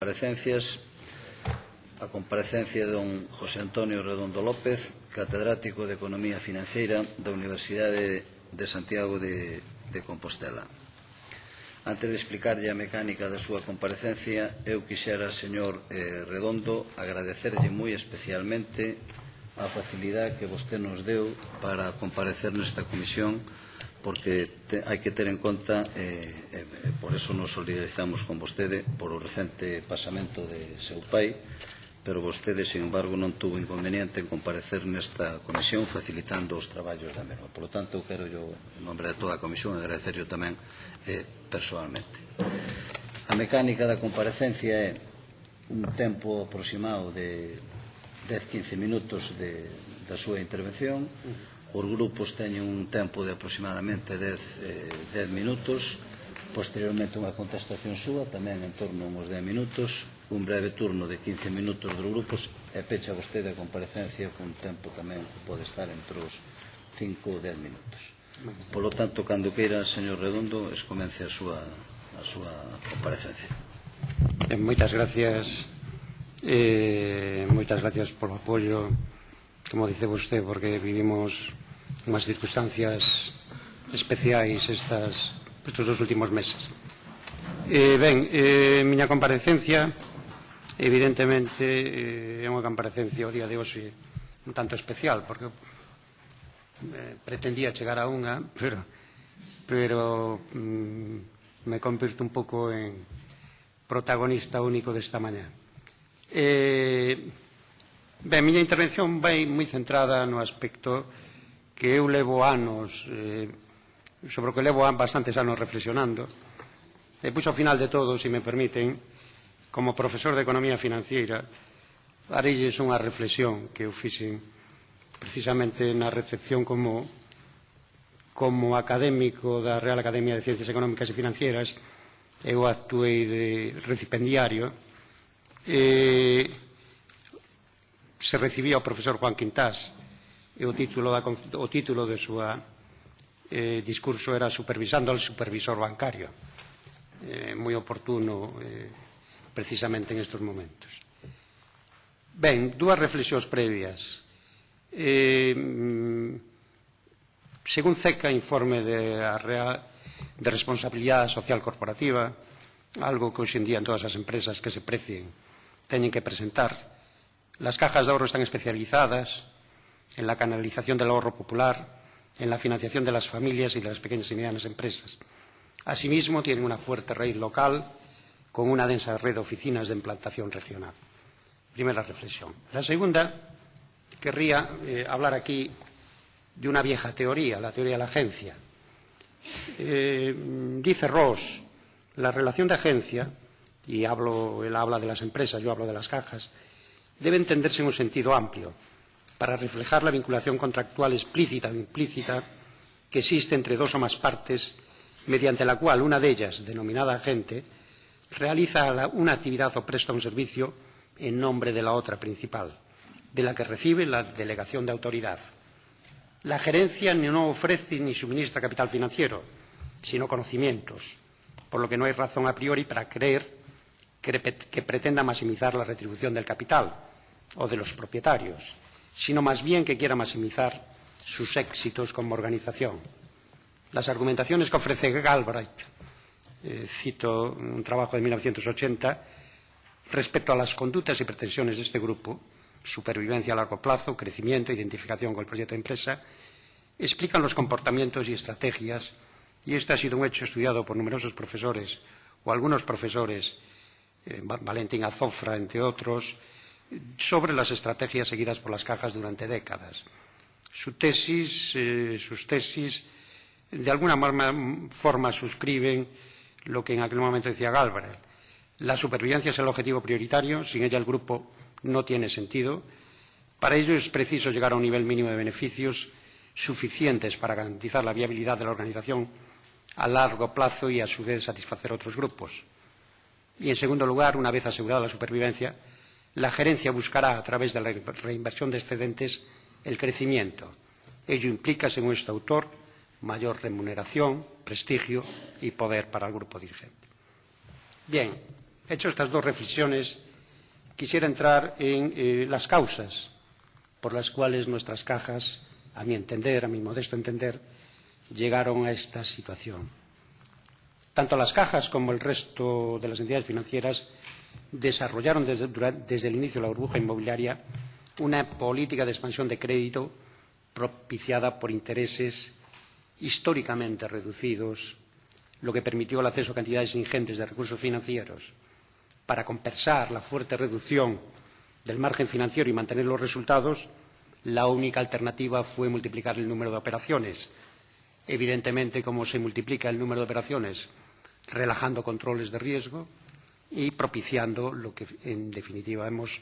Comparecencias. A comparecencia de don José Antonio Redondo López, catedrático de Economía Financeira da Universidade de Santiago de Compostela. Antes de explicarlle a mecánica da súa comparecencia, eu quixera, señor Redondo, agradecerlle moi especialmente a facilidade que vostede nos deu para comparecer nesta comisión, porque hai que ter en conta, por eso nos solidarizamos con vostede, por o recente pasamento de seu pai, pero vostede, sin embargo, non tuvo inconveniente en comparecer nesta comisión facilitando os traballos da mesma. Por lo tanto, eu quero, en nome de toda a comisión, agradecerlo tamén personalmente. A mecánica da comparecencia é un tempo aproximado de 10-15 minutos da súa intervención. Os grupos teñen un tempo de aproximadamente 10 minutos. Posteriormente unha contestación súa, tamén en torno a uns 10 minutos, un breve turno de 15 minutos dos grupos e pecha vostede a comparecencia con un tempo tamén que pode estar entre os 5 ou 10 minutos. Por lo tanto, cando queira, señor Redondo, comece a súa comparecencia. Moitas gracias. Moitas gracias polo apoio, como dice vostede, porque vivimos unhas circunstancias especiais estes dos últimos meses. Miña comparecencia, evidentemente, é unha comparecencia o día de hoxe un tanto especial, porque pretendía chegar a unha, pero me convirto un pouco en protagonista único desta mañá. Miña intervención vai moi centrada no aspecto que eu levo anos, sobre o que levo bastantes anos reflexionando, e pois ao final de todo, se me permiten, como profesor de Economía Financeira, darelles unha reflexión que eu fixen precisamente na recepción como académico da Real Academia de Ciencias Económicas e Financieras. Eu actuei de recipendiario. Se recibía o profesor Juan Quintás e o título de súa discurso era Supervisando al supervisor bancario, moi oportuno precisamente en estes momentos. Dúas reflexións previas. Según CECA, informe de responsabilidade social corporativa, algo que hoxe en día en todas as empresas que se precien teñen que presentar, las cajas de ahorro están especializadas en la canalización del ahorro popular, en la financiación de las familias y de las pequeñas y medianas empresas. Asimismo, tienen una fuerte raíz local con una densa red de oficinas de implantación regional. Primera reflexión. La segunda, querría hablar aquí de una vieja teoría, la teoría de la agencia. Dice Ross, la relación de agencia, y él habla de las empresas, yo hablo de las cajas, debe entenderse en un sentido amplio, para reflejar la vinculación contractual explícita o implícita que existe entre dos o más partes, mediante la cual una de ellas, denominada agente, realiza una actividad o presta un servicio en nombre de la otra principal, de la que recibe la delegación de autoridad. La gerencia no ofrece ni suministra capital financiero, sino conocimientos, por lo que no hay razón a priori para creer que pretenda maximizar la retribución del capital o de los propietarios, sino más bien que quiera maximizar sus éxitos como organización. Las argumentaciones que ofrece Galbraith, cito un trabajo de 1980, respecto a las conductas y pretensiones de este grupo, supervivencia a largo plazo, crecimiento, identificación con el proyecto de empresa, explican los comportamientos y estrategias, y este ha sido un hecho estudiado por numerosos profesores, o algunos profesores, Valentín Azofra, entre otros, sobre las estrategias seguidas por las cajas durante décadas. Sus tesis, de alguna forma suscriben lo que en aquel momento decía Galbraith. La supervivencia es el objetivo prioritario, sin ella el grupo no tiene sentido. Para ello es preciso llegar a un nivel mínimo de beneficios suficientes para garantizar la viabilidad de la organización a largo plazo y a su vez satisfacer a otros grupos. Y en segundo lugar, una vez asegurada la supervivencia, la gerencia buscará, a través de la reinversión de excedentes, el crecimiento. Ello implica, según este autor, mayor remuneración, prestigio y poder para el grupo dirigente. Bien, Hecho estas dos reflexiones, quisiera entrar en las causas por las cuales nuestras cajas, a mi entender, a mi modesto entender, llegaron a esta situación. Tanto las cajas como el resto de las entidades financieras desarrollaron desde el inicio de la burbuja inmobiliaria una política de expansión de crédito propiciada por intereses históricamente reducidos, lo que permitió el acceso a cantidades ingentes de recursos financieros. Para compensar la fuerte reducción del margen financiero y mantener los resultados, la única alternativa fue multiplicar el número de operaciones. Evidentemente, ¿cómo se multiplica el número de operaciones? Relajando controles de riesgo y propiciando lo que, en definitiva, hemos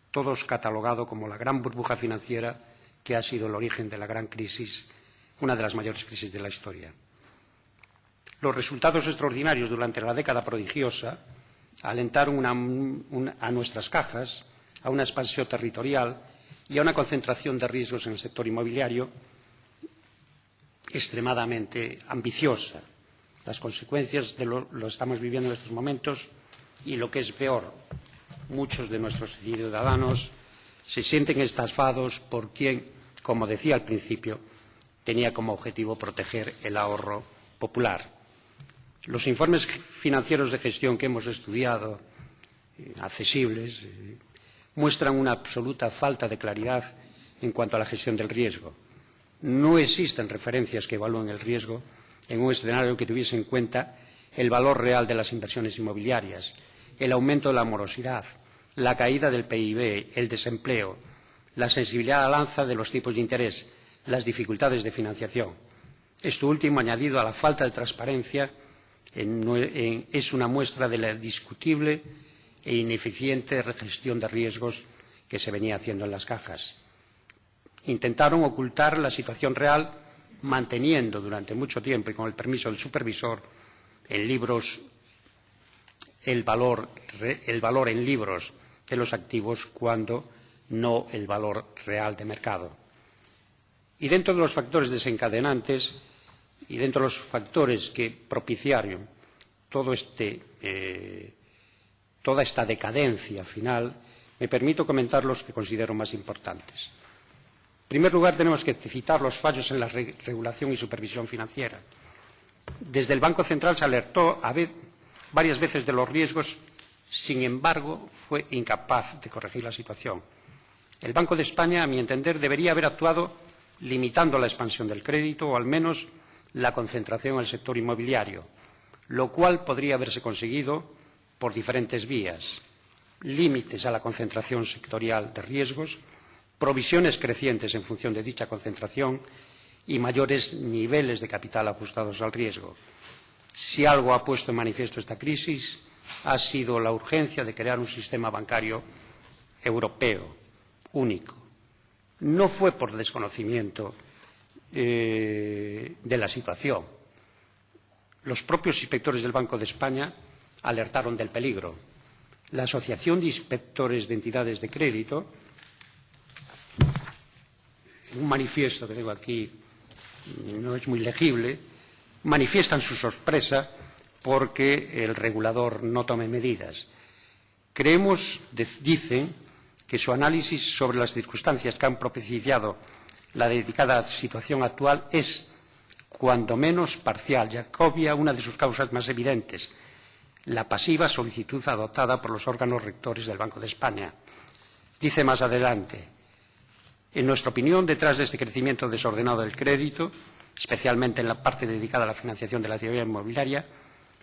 todos catalogado como la gran burbuja financiera que ha sido el origen de la gran crisis, una de las mayores crisis de la historia. Los resultados extraordinarios durante la década prodigiosa alentaron a nuestras cajas a una expansión territorial y a una concentración de riesgos en el sector inmobiliario extremadamente ambiciosa. Las consecuencias de lo estamos viviendo en estos momentos y, lo que es peor, muchos de nuestros ciudadanos se sienten estafados por quien, como decía al principio, tenía como objetivo proteger el ahorro popular. Los informes financieros de gestión que hemos estudiado, accesibles, muestran una absoluta falta de claridad en cuanto a la gestión del riesgo. No existen referencias que evalúen el riesgo en un escenario que tuviese en cuenta el valor real de las inversiones inmobiliarias, el aumento de la morosidad, la caída del PIB, el desempleo, la sensibilidad al alza de los tipos de interés, las dificultades de financiación. Esto último, añadido a la falta de transparencia, es una muestra de la discutible e ineficiente gestión de riesgos que se venía haciendo en las cajas. Intentaron ocultar la situación real, manteniendo durante mucho tiempo y con el permiso del supervisor en libros el valor en libros de los activos, cuando no el valor real de mercado. Y dentro de los factores desencadenantes y dentro de los factores que propiciaron toda esta decadencia final, me permito comentar los que considero más importantes. En primer lugar, tenemos que citar los fallos en la regulación y supervisión financiera. Desde el Banco Central se alertó varias veces de los riesgos, sin embargo, fue incapaz de corregir la situación. El Banco de España, a mi entender, debería haber actuado limitando la expansión del crédito o, al menos, la concentración en el sector inmobiliario, lo cual podría haberse conseguido por diferentes vías: límites a la concentración sectorial de riesgos, provisiones crecientes en función de dicha concentración y mayores niveles de capital ajustados al riesgo. Si algo ha puesto en manifiesto esta crisis, ha sido la urgencia de crear un sistema bancario europeo único. No fue por desconocimiento de la situación. Los propios inspectores del Banco de España alertaron del peligro. La Asociación de Inspectores de Entidades de Crédito, un manifiesto que tengo aquí, no es muy legible, manifiestan su sorpresa porque el regulador no tome medidas. Creemos, dicen, que su análisis sobre las circunstancias que han propiciado la delicada situación actual es, cuando menos, parcial, ya que obvia una de sus causas más evidentes: la pasiva solicitud adoptada por los órganos rectores del Banco de España. Dice más adelante: en nuestra opinión, detrás de este crecimiento desordenado del crédito, especialmente en la parte dedicada a la financiación de la actividad inmobiliaria,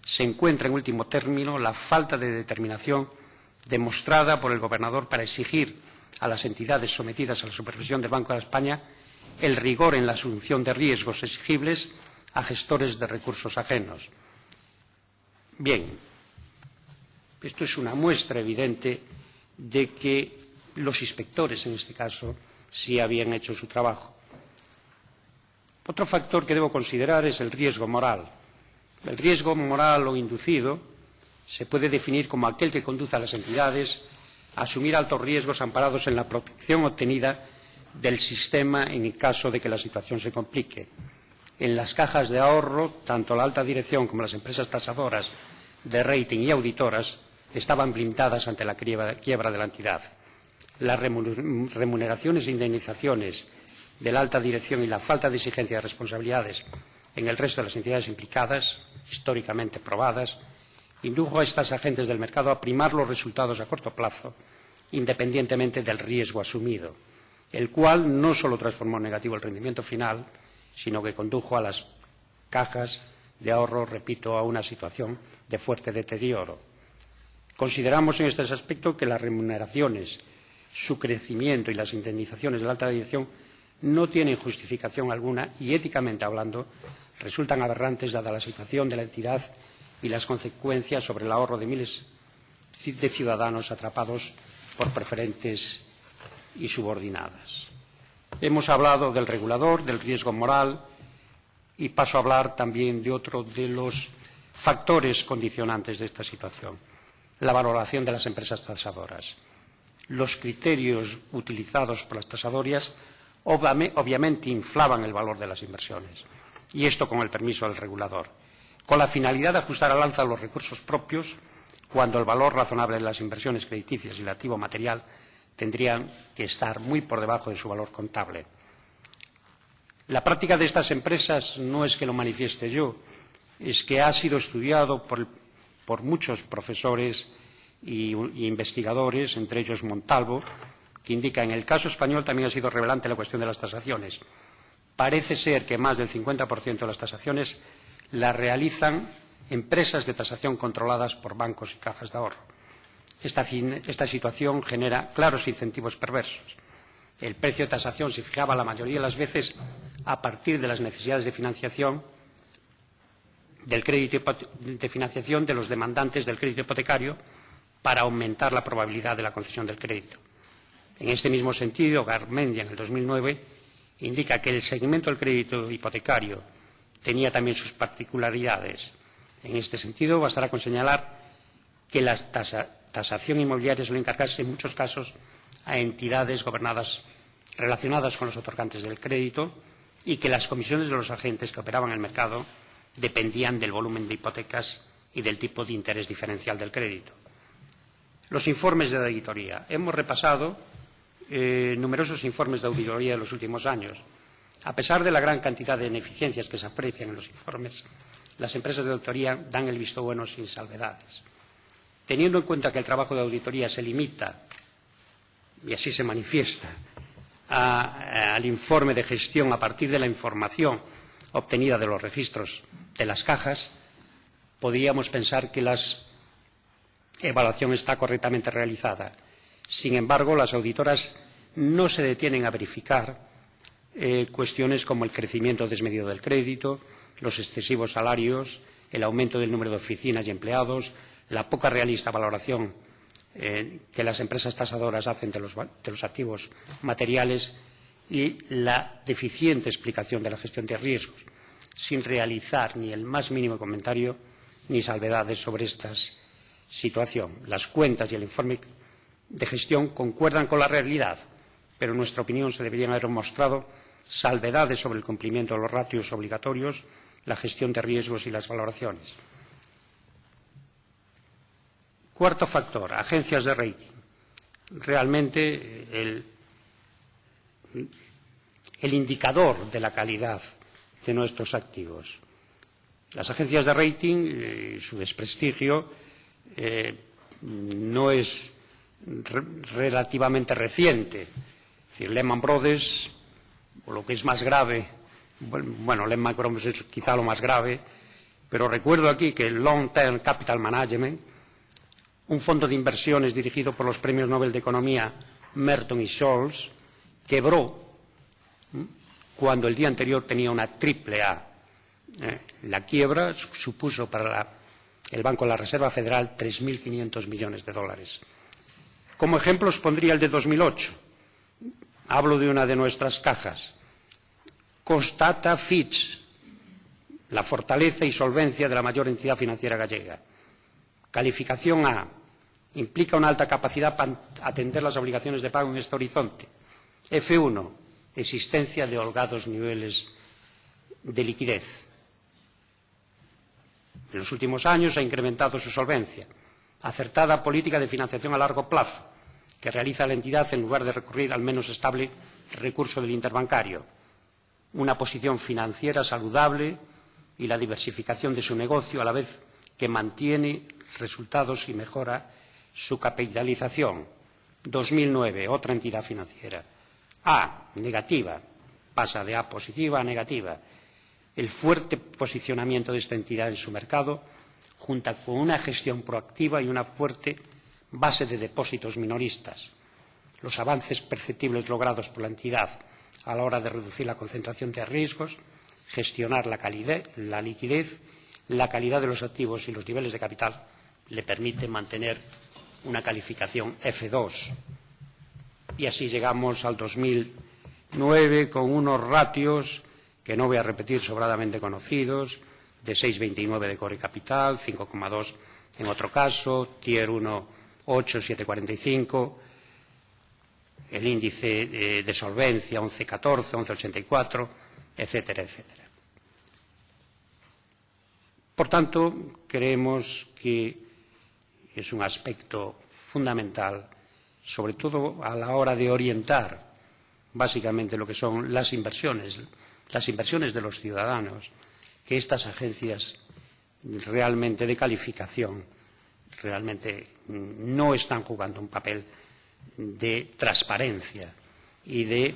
se encuentra, en último término, la falta de determinación demostrada por el gobernador para exigir a las entidades sometidas a la supervisión del Banco de España el rigor en la asunción de riesgos exigibles a gestores de recursos ajenos. Bien, esto es una muestra evidente de que los inspectores, en este caso, sí habían hecho su trabajo. Otro factor que debo considerar es el riesgo moral. El riesgo moral o inducido se puede definir como aquel que conduce a las entidades a asumir altos riesgos amparados en la protección obtenida del sistema en el caso de que la situación se complique. En las cajas de ahorro, tanto la alta dirección como las empresas tasadoras de rating y auditoras estaban blindadas ante la quiebra de la entidad. Las remuneraciones e indemnizaciones de la alta dirección y la falta de exigencia de responsabilidades en el resto de las entidades implicadas, históricamente probadas, indujo a estas agentes del mercado a primar los resultados a corto plazo, independientemente del riesgo asumido, el cual no solo transformó en negativo el rendimiento final, sino que condujo a las cajas de ahorro, repito, a una situación de fuerte deterioro. Consideramos en este aspecto que las remuneraciones, su crecimiento y las indemnizaciones de la alta dirección no tienen justificación alguna y, éticamente hablando, resultan aberrantes dada la situación de la entidad y las consecuencias sobre el ahorro de miles de ciudadanos atrapados por preferentes y subordinadas. Hemos hablado del regulador, del riesgo moral y paso a hablar también de otro de los factores condicionantes de esta situación, la valoración de las empresas tasadoras. Los criterios utilizados por las tasadoras obviamente inflaban el valor de las inversiones, y esto con el permiso del regulador, con la finalidad de ajustar al alza los recursos propios cuando el valor razonable de las inversiones crediticias y el activo material tendrían que estar muy por debajo de su valor contable. La práctica de estas empresas no es que lo manifieste yo, es que ha sido estudiado por muchos profesores y investigadores, entre ellos Montalvo, que indica en el caso español también ha sido relevante la cuestión de las tasaciones. Parece ser que más del 50% de las tasaciones las realizan empresas de tasación controladas por bancos y cajas de ahorro. Esta situación genera claros incentivos perversos. El precio de tasación se fijaba la mayoría de las veces a partir de las necesidades de financiación del crédito de financiación de los demandantes del crédito hipotecario para aumentar la probabilidad de la concesión del crédito. En este mismo sentido, Garmendia, en el 2009, indica que el segmento del crédito hipotecario tenía también sus particularidades. En este sentido, bastará con señalar que la tasación inmobiliaria suele encargarse en muchos casos a entidades gobernadas relacionadas con los otorgantes del crédito y que las comisiones de los agentes que operaban en el mercado dependían del volumen de hipotecas y del tipo de interés diferencial del crédito. Los informes de auditoría. Hemos repasado numerosos informes de auditoría de los últimos años. A pesar de la gran cantidad de ineficiencias que se aprecian en los informes, las empresas de auditoría dan el visto bueno sin salvedades. Teniendo en cuenta que el trabajo de auditoría se limita, y así se manifiesta, al informe de gestión a partir de la información obtenida de los registros de las cajas, podríamos pensar que la evaluación está correctamente realizada. Sin embargo, las auditoras no se detienen a verificar cuestiones como el crecimiento desmedido del crédito, los excesivos salarios, el aumento del número de oficinas y empleados, la poca realista valoración que las empresas tasadoras hacen de los activos materiales y la deficiente explicación de la gestión de riesgos, sin realizar ni el más mínimo comentario ni salvedades sobre esta situación. Las cuentas y el informe de gestión concuerdan con la realidad, pero en nuestra opinión se deberían haber mostrado salvedades sobre el cumplimiento de los ratios obligatorios, la gestión de riesgos y las valoraciones. Cuarto factor, agencias de rating. Realmente el indicador de la calidad de nuestros activos. Las agencias de rating, su desprestigio no es relativamente reciente. Es decir, Lehman Brothers, o lo que es más grave, bueno, Lehman Brothers es quizá lo más grave, pero recuerdo aquí que el Long Term Capital Management, un fondo de inversiones dirigido por los premios Nobel de Economía Merton y Scholes, quebró cuando el día anterior tenía una AAA. La quiebra supuso para el Banco de la Reserva Federal 3.500 millones de dólares. Como ejemplo os pondría el de 2008. Hablo de una de nuestras cajas. Constata Fitch la fortaleza y solvencia de la mayor entidad financiera gallega. Calificación A. Implica una alta capacidad para atender las obligaciones de pago en este horizonte. F1. Existencia de holgados niveles de liquidez. En los últimos años ha incrementado su solvencia. acertada política de financiación a largo plazo que realiza la entidad en lugar de recurrir al menos estable recurso del interbancario, una posición financiera saludable y la diversificación de su negocio a la vez que mantiene resultados y mejora su capitalización. 2009, otra entidad financiera. A, negativa, pasa de A positiva a negativa. El fuerte posicionamiento de esta entidad en su mercado, junto con una gestión proactiva y una fuerte base de depósitos minoristas. Los avances perceptibles logrados por la entidad a la hora de reducir la concentración de riesgos, gestionar la liquidez, la calidad de los activos y los niveles de capital le permiten mantener una calificación F2. Y así llegamos al 2009 con unos ratios que no voy a repetir, sobradamente conocidos, de 6,29 de core capital, 5,2 en otro caso, Tier 1, 8, 7,45, el índice de solvencia 11,14, 11,84, etcétera, etcétera. Por tanto, creemos que es un aspecto fundamental, sobre todo a la hora de orientar básicamente lo que son las inversiones de los ciudadanos, que estas agencias realmente de calificación realmente no están jugando un papel de transparencia y de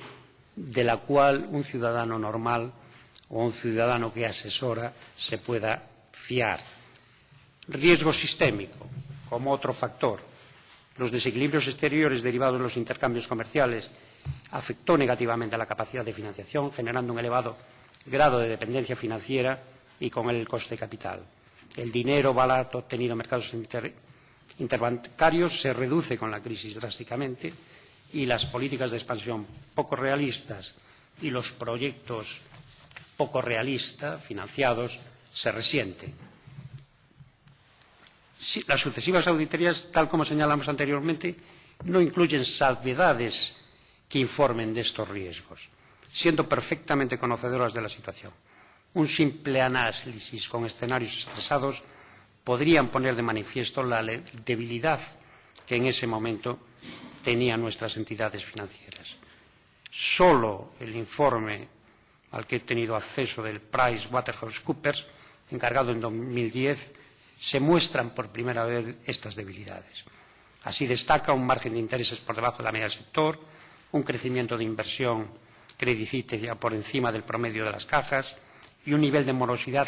la cual un ciudadano normal o un ciudadano que asesora se pueda fiar. Riesgo sistémico, como otro factor. Los desequilibrios exteriores derivados de los intercambios comerciales afectó negativamente a la capacidad de financiación, generando un elevado grado de dependencia financiera y con él el coste de capital. El dinero barato obtenido en mercados interbancarios se reduce con la crisis drásticamente y las políticas de expansión poco realistas y los proyectos poco realistas financiados se resienten. Las sucesivas auditorías, tal como señalamos anteriormente, no incluyen salvedades que informen de estos riesgos, siendo perfectamente conocedoras de la situación. Un simple análisis con escenarios estresados podrían poner de manifiesto la debilidad que en ese momento tenían nuestras entidades financieras. Solo el informe al que he tenido acceso del PricewaterhouseCoopers, encargado en 2010, se muestran por primera vez estas debilidades. Así destaca un margen de intereses por debajo de la media del sector, un crecimiento de inversión crediticia por encima del promedio de las cajas y un nivel de morosidad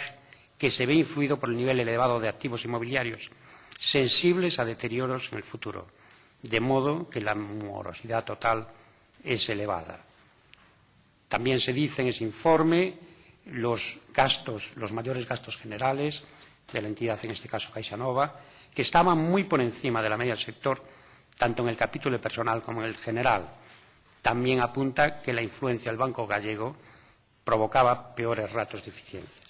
que se ve influido por el nivel elevado de activos inmobiliarios sensibles a deterioros en el futuro, de modo que la morosidad total es elevada. También se dice en ese informe los mayores gastos generales de la entidad, en este caso CaixaNova, que estaban muy por encima de la media del sector, tanto en el capítulo de personal como en el general. También apunta que la influencia del Banco Gallego provocaba peores ratos de eficiencias.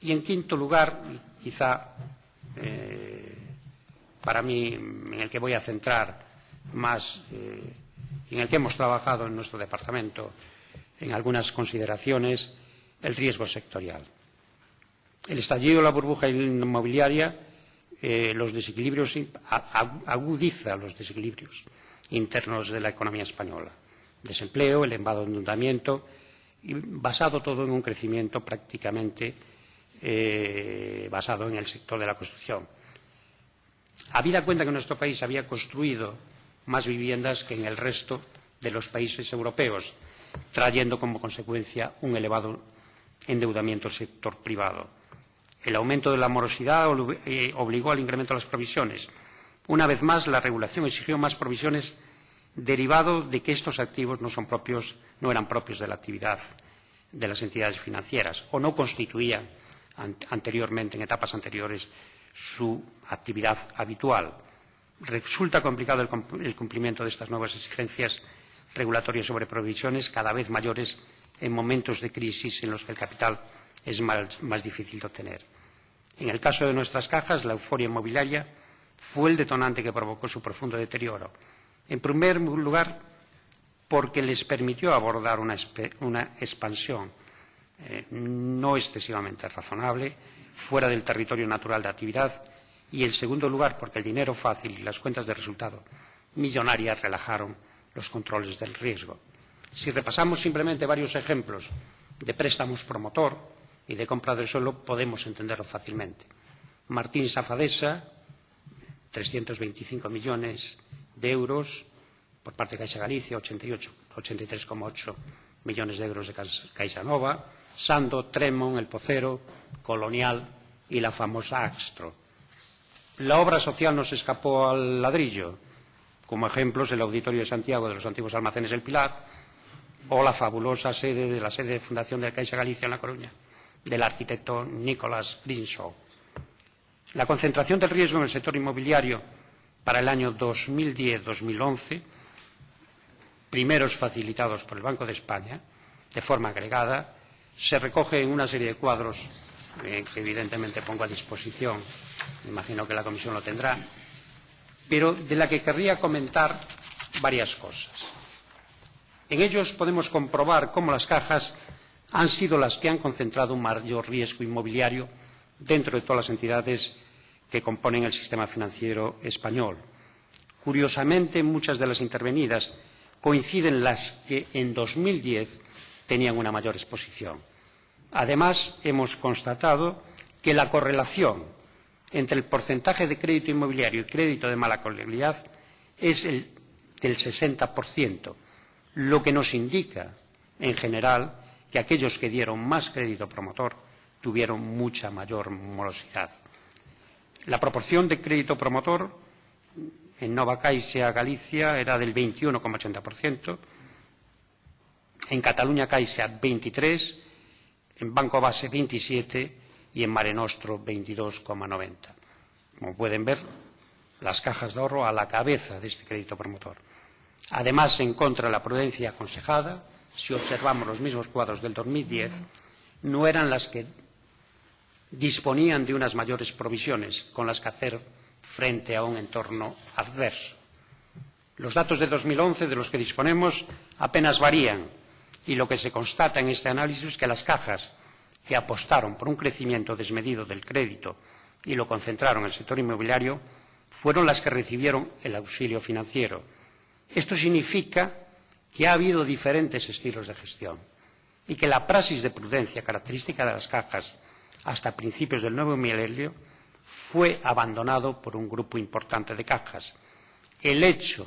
Y en quinto lugar, quizá para mí, en el que voy a centrar más, y en el que hemos trabajado en nuestro departamento en algunas consideraciones, el riesgo sectorial. El estallido de la burbuja inmobiliaria agudiza los desequilibrios internos de la economía española. Desempleo, elevado endeudamiento, y basado todo en un crecimiento prácticamente basado en el sector de la construcción. Habida cuenta que nuestro país había construido más viviendas que en el resto de los países europeos, trayendo como consecuencia un elevado endeudamiento del sector privado. El aumento de la morosidad obligó al incremento de las provisiones. Una vez más, la regulación exigió más provisiones derivado de que estos activos no eran propios de la actividad de las entidades financieras o no constituían anteriormente, en etapas anteriores, su actividad habitual. Resulta complicado el cumplimiento de estas nuevas exigencias regulatorias sobre provisiones cada vez mayores en momentos de crisis en los que el capital es más difícil de obtener. En el caso de nuestras cajas, la euforia inmobiliaria fue el detonante que provocó su profundo deterioro. En primer lugar, porque les permitió abordar una expansión no excesivamente razonable, fuera del territorio natural de actividad y, en segundo lugar, porque el dinero fácil y las cuentas de resultado millonarias relajaron los controles del riesgo. Si repasamos simplemente varios ejemplos de préstamos promotor y de compra del suelo, podemos entenderlo fácilmente. Martín Safadesa, 325 millones de euros por parte de Caixa Galicia, 83,8 millones de euros de Caixa Nova, Sando, Tremon, El Pocero, Colonial y la famosa Axtro. La obra social nos escapó al ladrillo, como ejemplos el Auditorio de Santiago de los antiguos almacenes del Pilar o la fabulosa sede de Fundación de Caixa Galicia en La Coruña, del arquitecto Nicholas Grinshaw. La concentración del riesgo en el sector inmobiliario para el año 2010-2011, primeros facilitados por el Banco de España, de forma agregada, se recoge en una serie de cuadros que evidentemente pongo a disposición, imagino que la Comisión lo tendrá, pero de la que querría comentar varias cosas. En ellos podemos comprobar cómo las cajas han sido las que han concentrado un mayor riesgo inmobiliario dentro de todas las entidades que componen el sistema financiero español. Curiosamente, muchas de las intervenidas coinciden las que en 2010 tenían una mayor exposición. Además, hemos constatado que la correlación entre el porcentaje de crédito inmobiliario y crédito de mala calidad es del 60%, lo que nos indica, en general, que aquellos que dieron más crédito promotor tuvieron mucha mayor morosidad. La proporción de crédito promotor en Nova Caixa Galicia era del 21,80%, en Cataluña Caixa 23%, en Banco Base 27% y en Mare Nostro 22,90%. Como pueden ver, las cajas de ahorro a la cabeza de este crédito promotor. Además, en contra de la prudencia aconsejada, si observamos los mismos cuadros del 2010, no eran las que disponían de unas mayores provisiones con las que hacer frente a un entorno adverso. Los datos de 2011 de los que disponemos apenas varían y lo que se constata en este análisis es que las cajas que apostaron por un crecimiento desmedido del crédito y lo concentraron en el sector inmobiliario fueron las que recibieron el auxilio financiero. Esto significa que ha habido diferentes estilos de gestión y que la praxis de prudencia característica de las cajas hasta principios del nuevo milenio fue abandonado por un grupo importante de cajas. El hecho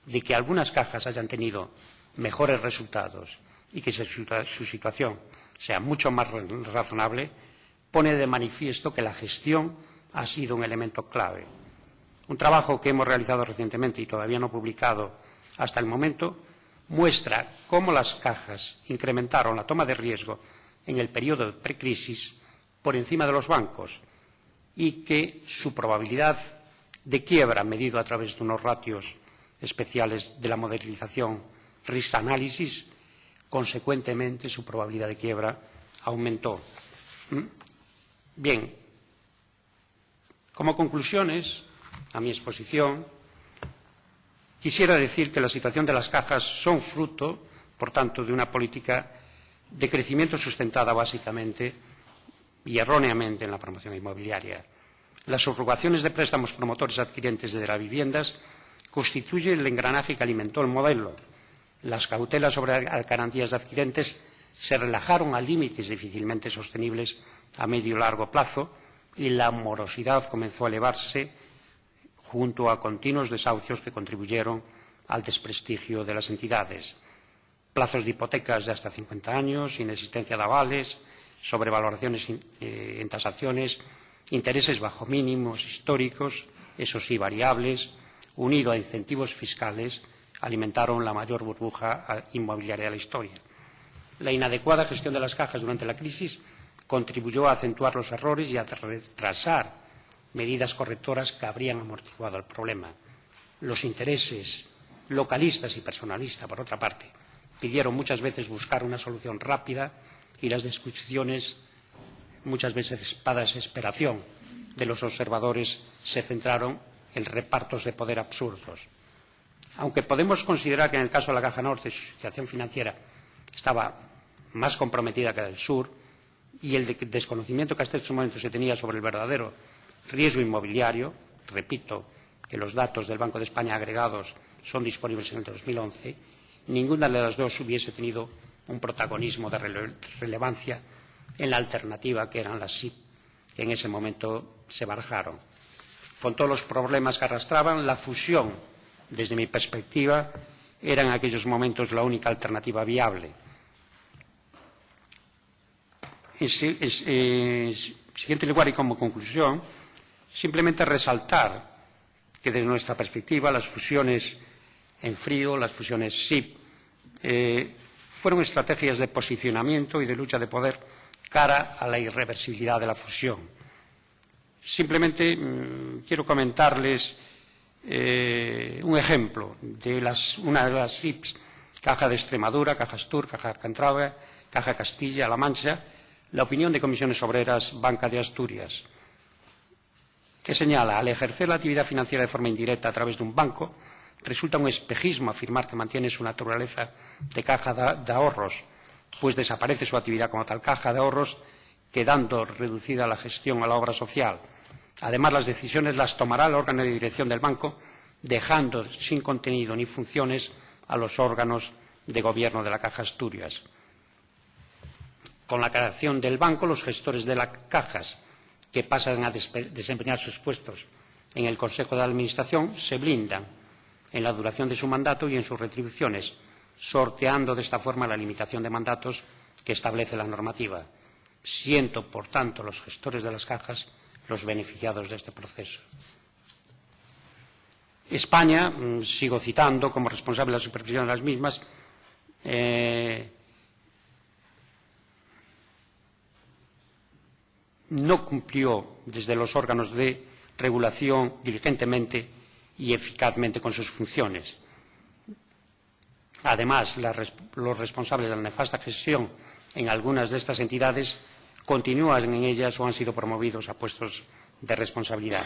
de que algunas cajas hayan tenido mejores resultados y que su situación sea mucho más razonable pone de manifiesto que la gestión ha sido un elemento clave. Un trabajo que hemos realizado recientemente y todavía no publicado hasta el momento muestra cómo las cajas incrementaron la toma de riesgo en el periodo de precrisis por encima de los bancos y que su probabilidad de quiebra, medido a través de unos ratios especiales de la modelización risk analysis, consecuentemente su probabilidad de quiebra aumentó. Bien, como conclusiones a mi exposición, quisiera decir que la situación de las cajas son fruto, por tanto, de una política de crecimiento sustentada básicamente y erróneamente en la promoción inmobiliaria. Las subrogaciones de préstamos promotores adquirentes de las viviendas constituyen el engranaje que alimentó el modelo. Las cautelas sobre garantías de adquirentes se relajaron a límites difícilmente sostenibles a medio y largo plazo y la morosidad comenzó a elevarse junto a continuos desahucios que contribuyeron al desprestigio de las entidades. Plazos de hipotecas de hasta 50 años, inexistencia de avales, sobrevaloraciones en tasaciones, intereses bajo mínimos históricos, eso sí variables, unido a incentivos fiscales, alimentaron la mayor burbuja inmobiliaria de la historia. La inadecuada gestión de las cajas durante la crisis contribuyó a acentuar los errores y a retrasar medidas correctoras que habrían amortiguado el problema. Los intereses localistas y personalistas, por otra parte, pidieron muchas veces buscar una solución rápida y las discusiones, muchas veces para desesperación de los observadores, se centraron en repartos de poder absurdos. Aunque podemos considerar que en el caso de la Caja Norte su situación financiera estaba más comprometida que la del Sur y el desconocimiento que hasta este momento se tenía sobre el verdadero riesgo inmobiliario. Repito que los datos del Banco de España agregados son disponibles en el 2011. Ninguna de las dos hubiese tenido un protagonismo de relevancia en la alternativa que eran las SIP, que en ese momento se barajaron. Con todos los problemas que arrastraban, la fusión, desde mi perspectiva, era en aquellos momentos la única alternativa viable. En siguiente lugar, y como conclusión, simplemente resaltar que desde nuestra perspectiva las fusiones en frío, las fusiones SIP, fueron estrategias de posicionamiento y de lucha de poder cara a la irreversibilidad de la fusión. Simplemente quiero comentarles un ejemplo de una de las SIPs, Caja de Extremadura, Caja Astur, Caja Cantabria, Caja Castilla-La Mancha, la opinión de Comisiones Obreras, Banca de Asturias, que señala, al ejercer la actividad financiera de forma indirecta a través de un banco, resulta un espejismo afirmar que mantiene su naturaleza de caja de ahorros, pues desaparece su actividad como tal caja de ahorros, quedando reducida la gestión a la obra social. Además, las decisiones las tomará el órgano de dirección del banco, dejando sin contenido ni funciones a los órganos de gobierno de la Caja Asturias. Con la creación del banco, los gestores de las cajas que pasan a desempeñar sus puestos en el Consejo de Administración se blindan en la duración de su mandato y en sus retribuciones, sorteando de esta forma la limitación de mandatos que establece la normativa, siendo, por tanto, los gestores de las cajas los beneficiados de este proceso. España, sigo citando, como responsable de la supervisión de las mismas, no cumplió desde los órganos de regulación diligentemente y eficazmente con sus funciones. Además, los responsables de la nefasta gestión en algunas de estas entidades continúan en ellas o han sido promovidos a puestos de responsabilidad.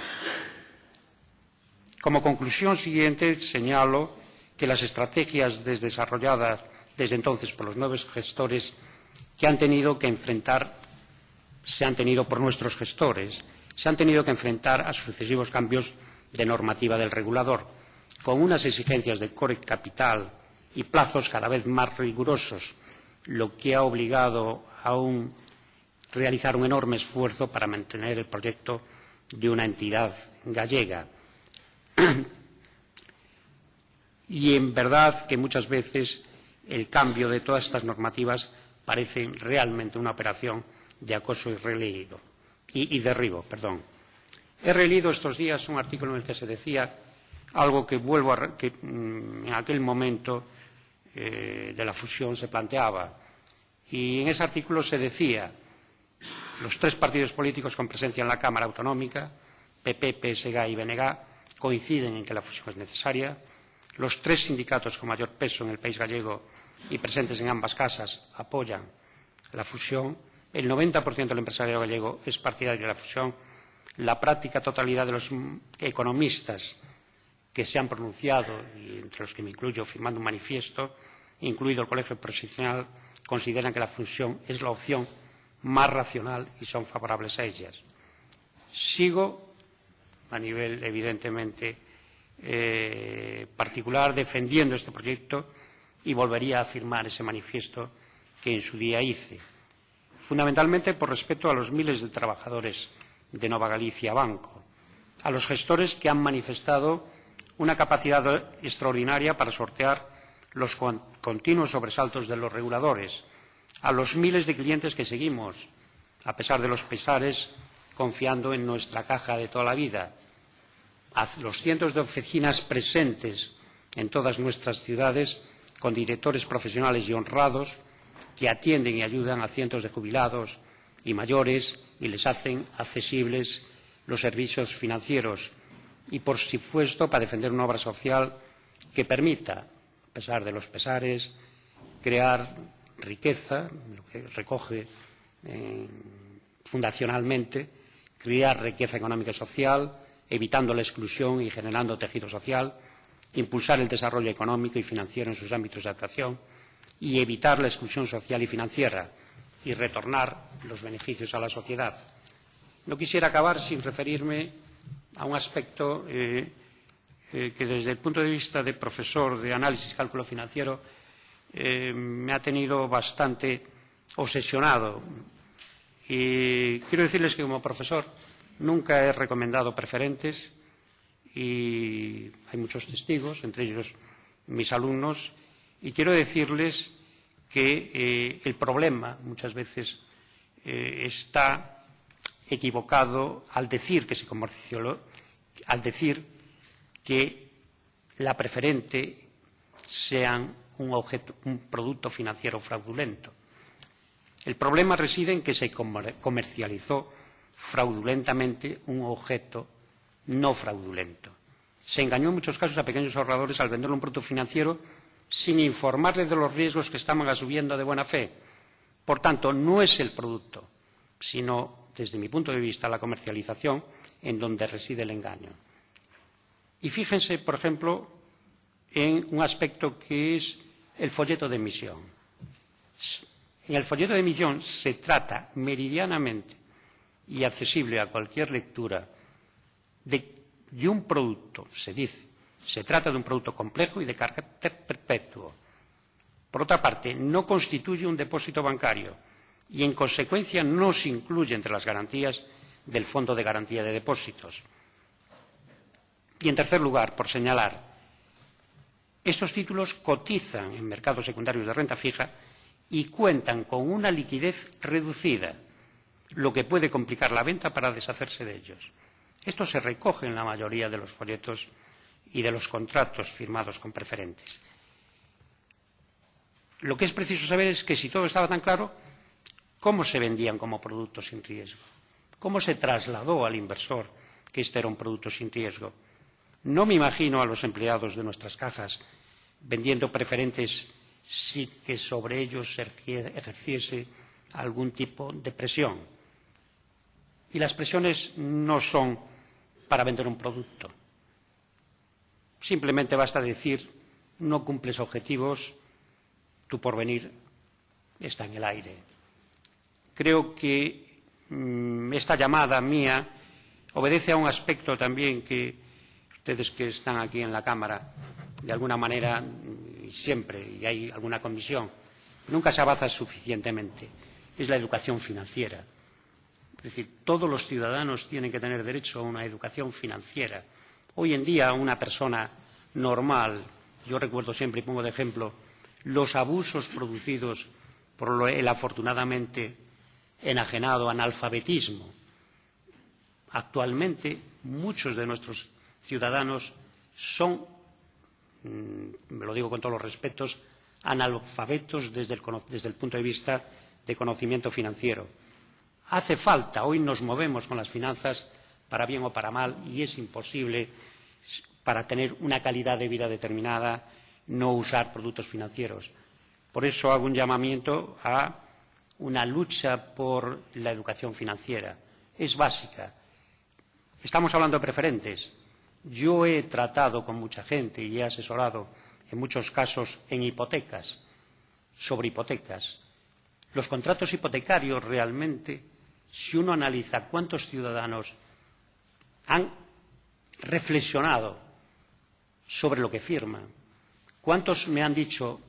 Como conclusión siguiente, señalo que las estrategias desarrolladas desde entonces por los nuevos gestores se han tenido por nuestros gestores, se han tenido que enfrentar a sucesivos cambios de normativa del regulador, con unas exigencias de core capital y plazos cada vez más rigurosos, lo que ha obligado a realizar un enorme esfuerzo para mantener el proyecto de una entidad gallega. Y en verdad que muchas veces el cambio de todas estas normativas parece realmente una operación de acoso y derribo. He releído estos días un artículo en el que se decía algo que en aquel momento de la fusión se planteaba. Y en ese artículo se decía: los tres partidos políticos con presencia en la Cámara Autonómica, PP, PSG y BNG, coinciden en que la fusión es necesaria. Los tres sindicatos con mayor peso en el país gallego y presentes en ambas casas apoyan la fusión. El 90% del empresariado gallego es partidario de la fusión. La práctica totalidad de los economistas que se han pronunciado, y entre los que me incluyo firmando un manifiesto, incluido el Colegio Profesional, consideran que la fusión es la opción más racional y son favorables a ellas. Sigo, a nivel evidentemente particular, defendiendo este proyecto y volvería a firmar ese manifiesto que en su día hice, fundamentalmente por respeto a los miles de trabajadores de Nova Galicia Banco, a los gestores que han manifestado una capacidad extraordinaria para sortear los continuos sobresaltos de los reguladores, a los miles de clientes que seguimos, a pesar de los pesares, confiando en nuestra caja de toda la vida, a los cientos de oficinas presentes en todas nuestras ciudades, con directores profesionales y honrados que atienden y ayudan a cientos de jubilados y mayores y les hacen accesibles los servicios financieros, y, por supuesto, para defender una obra social que permita, a pesar de los pesares, crear riqueza, lo que recoge fundacionalmente, crear riqueza económica y social, evitando la exclusión y generando tejido social, impulsar el desarrollo económico y financiero en sus ámbitos de actuación y evitar la exclusión social y financiera y retornar los beneficios a la sociedad. No quisiera acabar sin referirme a un aspecto que desde el punto de vista de profesor de análisis y cálculo financiero me ha tenido bastante obsesionado. Y quiero decirles que como profesor nunca he recomendado preferentes y hay muchos testigos, entre ellos mis alumnos, y quiero decirles que el problema muchas veces está equivocado al decir que se comercializó, al decir que la preferente sean un producto financiero fraudulento. El problema reside en que se comercializó fraudulentamente un objeto no fraudulento. Se engañó en muchos casos a pequeños ahorradores al venderle un producto financiero sin informarles de los riesgos que estaban asumiendo de buena fe. Por tanto, no es el producto, sino, desde mi punto de vista, la comercialización en donde reside el engaño. Y fíjense, por ejemplo, en un aspecto que es el folleto de emisión. En el folleto de emisión se trata meridianamente y accesible a cualquier lectura de un producto, se trata de un producto complejo y de carácter perpetuo. Por otra parte, no constituye un depósito bancario y, en consecuencia, no se incluye entre las garantías del Fondo de Garantía de Depósitos. Y, en tercer lugar, por señalar, estos títulos cotizan en mercados secundarios de renta fija y cuentan con una liquidez reducida, lo que puede complicar la venta para deshacerse de ellos. Esto se recoge en la mayoría de los folletos y de los contratos firmados con preferentes. Lo que es preciso saber es que si todo estaba tan claro, ¿cómo se vendían como productos sin riesgo? ¿Cómo se trasladó al inversor que este era un producto sin riesgo? No me imagino a los empleados de nuestras cajas vendiendo preferentes sin que sobre ellos se ejerciese algún tipo de presión. Y las presiones no son para vender un producto. Simplemente basta decir, no cumples objetivos, tu porvenir está en el aire. Creo que esta llamada mía obedece a un aspecto también que ustedes que están aquí en la Cámara, de alguna manera, y siempre, y hay alguna comisión, nunca se avanza suficientemente, es la educación financiera. Es decir, todos los ciudadanos tienen que tener derecho a una educación financiera. Hoy en día, una persona normal, yo recuerdo siempre y pongo de ejemplo los abusos producidos por el afortunadamente enajenado analfabetismo. Actualmente, muchos de nuestros ciudadanos son, me lo digo con todos los respetos, analfabetos desde el punto de vista de conocimiento financiero. Hace falta, hoy nos movemos con las finanzas para bien o para mal y es imposible, para tener una calidad de vida determinada, no usar productos financieros. Por eso hago un llamamiento a una lucha por la educación financiera. Es básica. Estamos hablando de preferentes. Yo he tratado con mucha gente y he asesorado en muchos casos en hipotecas, sobre hipotecas. Los contratos hipotecarios realmente, si uno analiza cuántos ciudadanos han reflexionado sobre lo que firman, cuántos me han dicho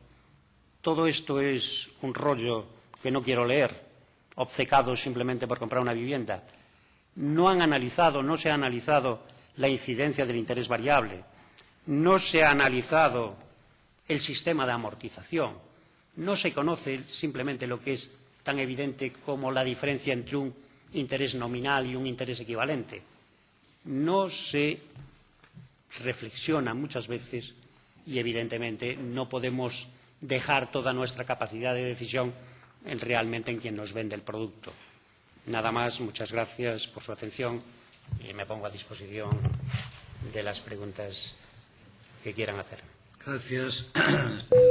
todo esto es un rollo que no quiero leer, obcecados simplemente por comprar una vivienda, no han analizado, no se ha analizado la incidencia del interés variable, no se ha analizado el sistema de amortización, no se conoce simplemente lo que es tan evidente como la diferencia entre un interés nominal y un interés equivalente. No se reflexiona muchas veces y, evidentemente, no podemos dejar toda nuestra capacidad de decisión realmente en quien nos vende el producto. Nada más, muchas gracias por su atención y me pongo a disposición de las preguntas que quieran hacer. Gracias.